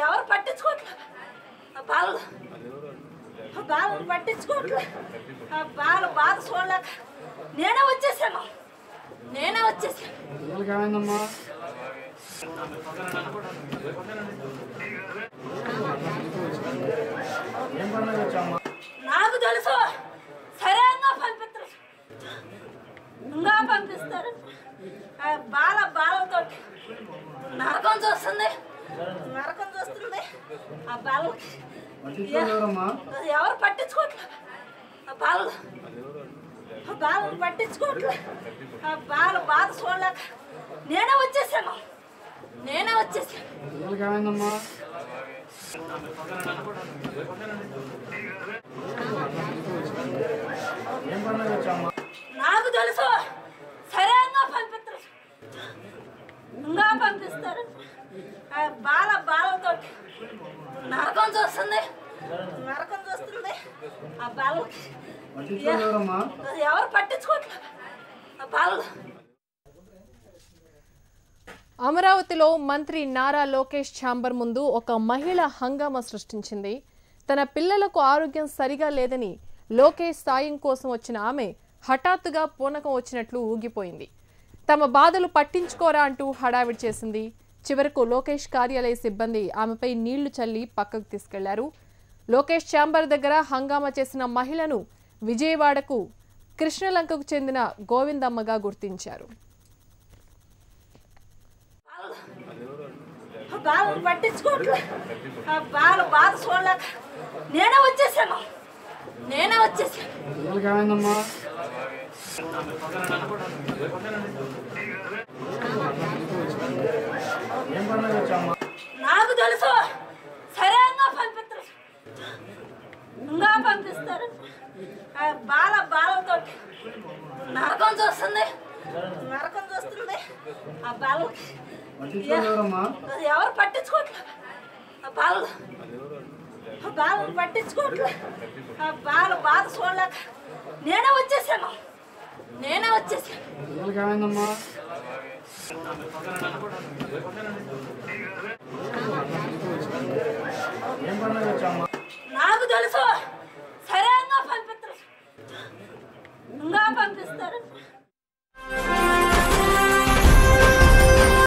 ఎవరు పట్టించుకోవట్లేదు బాలు పట్టించుకోవట్లేదు బాధ చూడలేక నేనే వచ్చేసాను నాకు తెలుసు సరేగా పంపిస్తారు బాలతో నరకం చూస్తుంది ఆ బాలు ఎవరు పట్టించుకోవట్లేదు బాలు పట్టించుకోవట్లేదు బాధ చూడలేక నేనే వచ్చేసాను నాకు తెలుసు సరేగా పంపిస్తారు బాలతో నరకం చూస్తుంది ఆ బాలు ఎవరు పట్టించుకోవట్లేదు అమరావతిలో మంత్రి నారా లోకేష్ ఛాంబర్ ముందు ఒక మహిళ హంగామా సృష్టించింది. తన పిల్లలకు ఆరోగ్యం సరిగా లేదని లోకేష్ సాయం కోసం వచ్చిన ఆమె హఠాత్తుగా పూనకం వచ్చినట్లు ఊగిపోయింది. తమ బాధలు పట్టించుకోరా అంటూ హడావిడి చేసింది. చివరకు లోకేష్ కార్యాలయ సిబ్బంది ఆమెపై నీళ్లు చల్లి పక్కకు తీసుకెళ్లారు. లోకేష్ ఛాంబర్ దగ్గర హంగామా చేసిన మహిళను విజయవాడకు కృష్ణలంకకు చెందిన గోవిందమ్మగా గుర్తించారు. పట్టించుకోవట్లేదు బాధ చూడలేక నేనే వచ్చేసాను నాకు తెలుసు సరేగా పంపిస్తారు బాలతో నరకం చూస్తుంది ఆ బాలు ఎవరు పట్టించుకోవట్లేదు బాలు పట్టించుకోవట్లేదు బాధ చూడలేక నేనే వచ్చేసాను